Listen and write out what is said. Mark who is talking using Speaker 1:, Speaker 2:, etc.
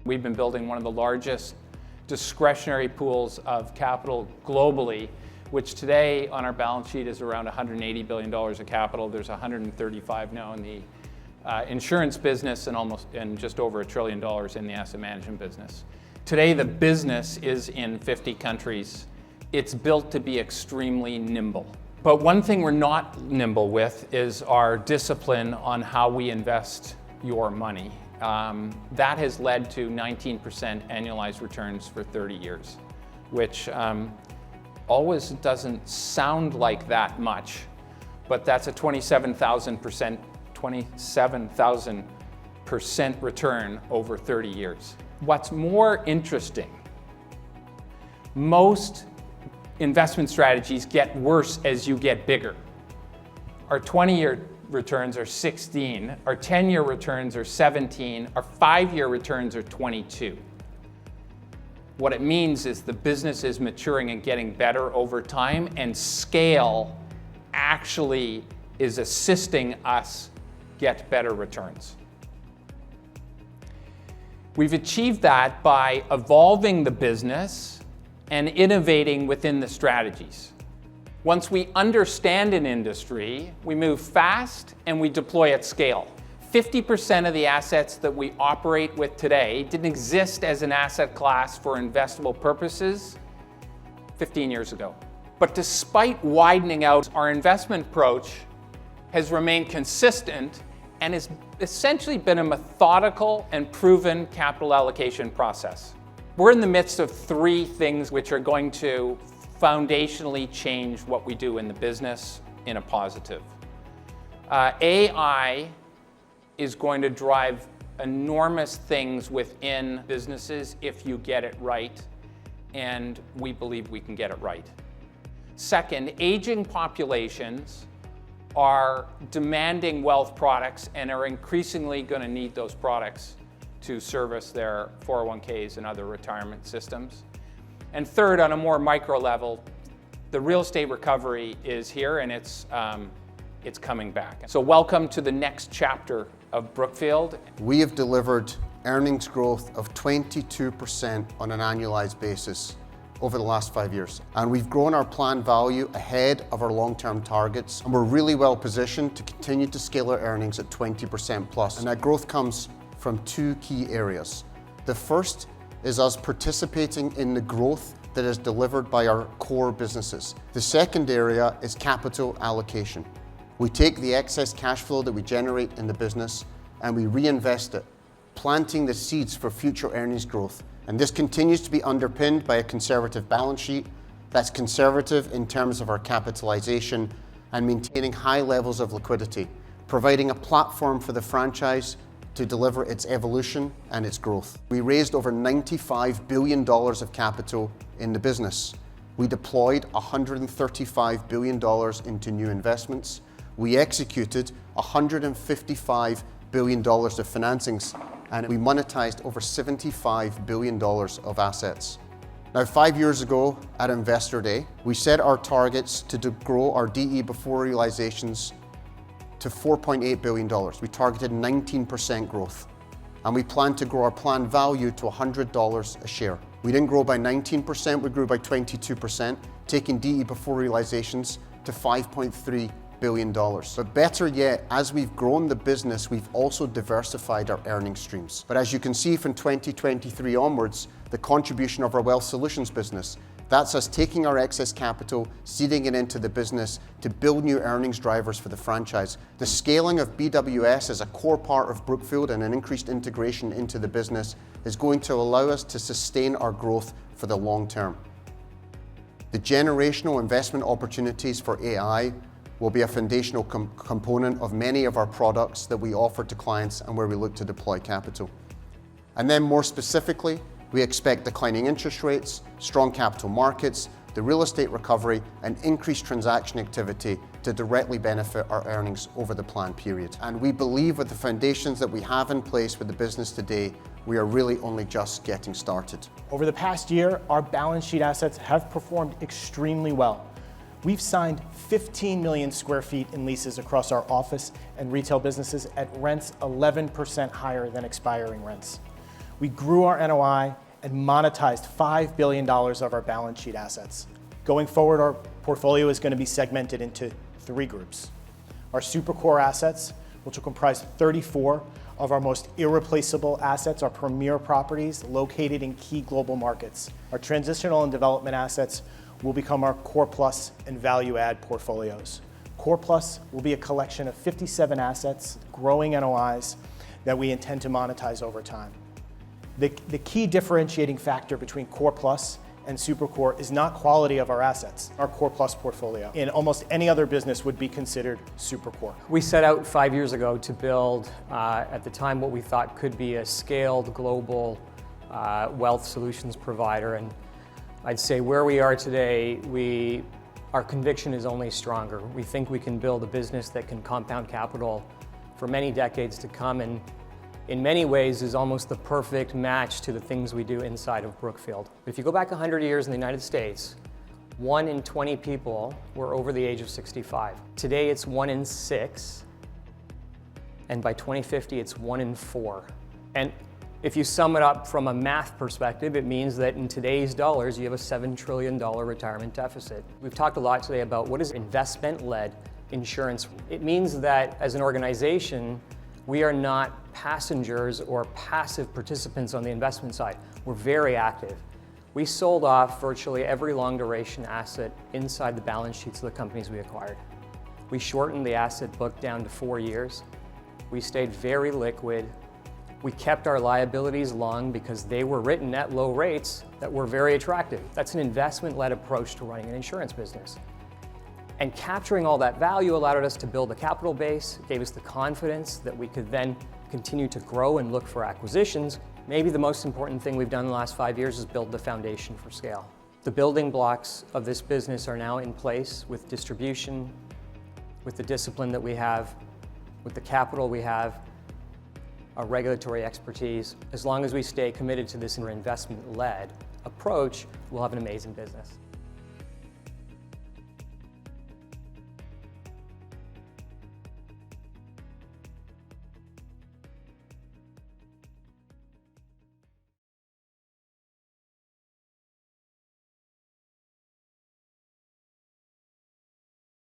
Speaker 1: We've been building one of the largest discretionary pools of capital globally, which today on our balance sheet is around $180 billion of capital. There's 135 now in the insurance business and just over $1 trillion in the asset management business. Today the business is in 50 countries. It's built to be extremely nimble. But one thing we're not nimble with is our discipline on how we invest your money. That has led to 19% annualized returns for 30 years, which always doesn't sound like that much, but that's a 27,000% return over 30 years. What's more interesting, most investment strategies get worse as you get bigger. Our 20-year returns are 16, our 10-year returns are 17, our 5-year returns are 22. What it means is the business is maturing and getting better over time, and scale actually is assisting us get better returns. We've achieved that by evolving the business and innovating within the strategies. Once we understand an industry, we move fast and we deploy at scale. 50% of the assets that we operate with today didn't exist as an asset class for investable purposes 15 years ago. But despite widening out, our investment approach has remained consistent and has essentially been a methodical and proven capital allocation process. We're in the midst of 3 things which are going to foundationally change what we do in the business in a positive. AI is going to drive enormous things within businesses if you get it right, and we believe we can get it right. Second, aging populations are demanding wealth products and are increasingly going to need those products to service their 401ks and other retirement systems. And third, on a more micro level, the real estate recovery is here and it's coming back. So welcome to the next chapter of Brookfield.
Speaker 2: We have delivered earnings growth of 22% on an annualized basis over the last 5 years. And we've grown our planned value ahead of our long-term targets. And we're really well positioned to continue to scale our earnings at 20% plus. And that growth comes from 2 key areas. The first is us participating in the growth that is delivered by our core businesses. The second area is capital allocation. We take the excess cash flow that we generate in the business and we reinvest it, planting the seeds for future earnings growth. And this continues to be underpinned by a conservative balance sheet that's conservative in terms of our capitalization and maintaining high levels of liquidity, providing a platform for the franchise to deliver its evolution and its growth. We raised over $95 billion of capital in the business. We deployed $135 billion into new investments. We executed $155 billion of financings, and we monetized over $75 billion of assets. Now, 5 years ago at Investor Day, we set our targets to grow our DE before realizations to $4.8 billion. We targeted 19% growth. And we plan to grow our planned value to $100 a share. We didn't grow by 19%, we grew by 22%, taking DE before realizations to $5.3 billion. But better yet, as we've grown the business, we've also diversified our earning streams. But as you can see from 2023 onwards, the contribution of our Wealth Solutions business, that's us taking our excess capital, seeding it into the business to build new earnings drivers for the franchise. The scaling of BWS as a core part of Brookfield and an increased integration into the business is going to allow us to sustain our growth for the long term. The generational investment opportunities for AI will be a foundational component of many of our products that we offer to clients and where we look to deploy capital. And then more specifically, we expect declining interest rates, strong capital markets, the real estate recovery, and increased transaction activity to directly benefit our earnings over the planned period. And we believe with the foundations that we have in place with the business today, we are really only just getting started.
Speaker 3: Over the past year, our balance sheet assets have performed extremely well. We've signed 15 million square feet in leases across our office and retail businesses at rents 11% higher than expiring rents. We grew our NOI and monetized $5 billion of our balance sheet assets. Going forward, our portfolio is going to be segmented into 3 groups. Our super core assets, which will comprise 34 of our most irreplaceable assets, our premier properties located in key global markets. Our transitional and development assets will become our core plus and value add portfolios. Core plus will be a collection of 57 assets, growing NOIs that we intend to monetize over time. The key differentiating factor between core plus and super core is not quality of our assets. Our core plus portfolio in almost any other business would be considered super core.
Speaker 4: We set out 5 years ago to build, at the time, what we thought could be a scaled global wealth solutions provider. And I'd say where we are today, our conviction is only stronger. We think we can build a business that can compound capital for many decades to come, and in many ways is almost the perfect match to the things we do inside of Brookfield. If you go back 100 years in the United States, 1 in 20 people were over the age of 65. Today it's 1 in 6, and by 2050 it's 1 in 4. And if you sum it up from a math perspective, it means that in today's dollars you have a $7 trillion retirement deficit. We've talked a lot today about what is investment-led insurance. It means that as an organization, we are not passengers or passive participants on the investment side. We're very active. We sold off virtually every long duration asset inside the balance sheets of the companies we acquired. We shortened the asset book down to 4 years. We stayed very liquid. We kept our liabilities long because they were written at low rates that were very attractive. That's an investment-led approach to running an insurance business. And capturing all that value allowed us to build a capital base, gave us the confidence that we could then continue to grow and look for acquisitions. Maybe the most important thing we've done in the last 5 years is build the foundation for scale. The building blocks of this business are now in place with distribution, with the discipline that we have, with the capital we have, our regulatory expertise. As long as we stay committed to this investment-led approach, we'll have an amazing business.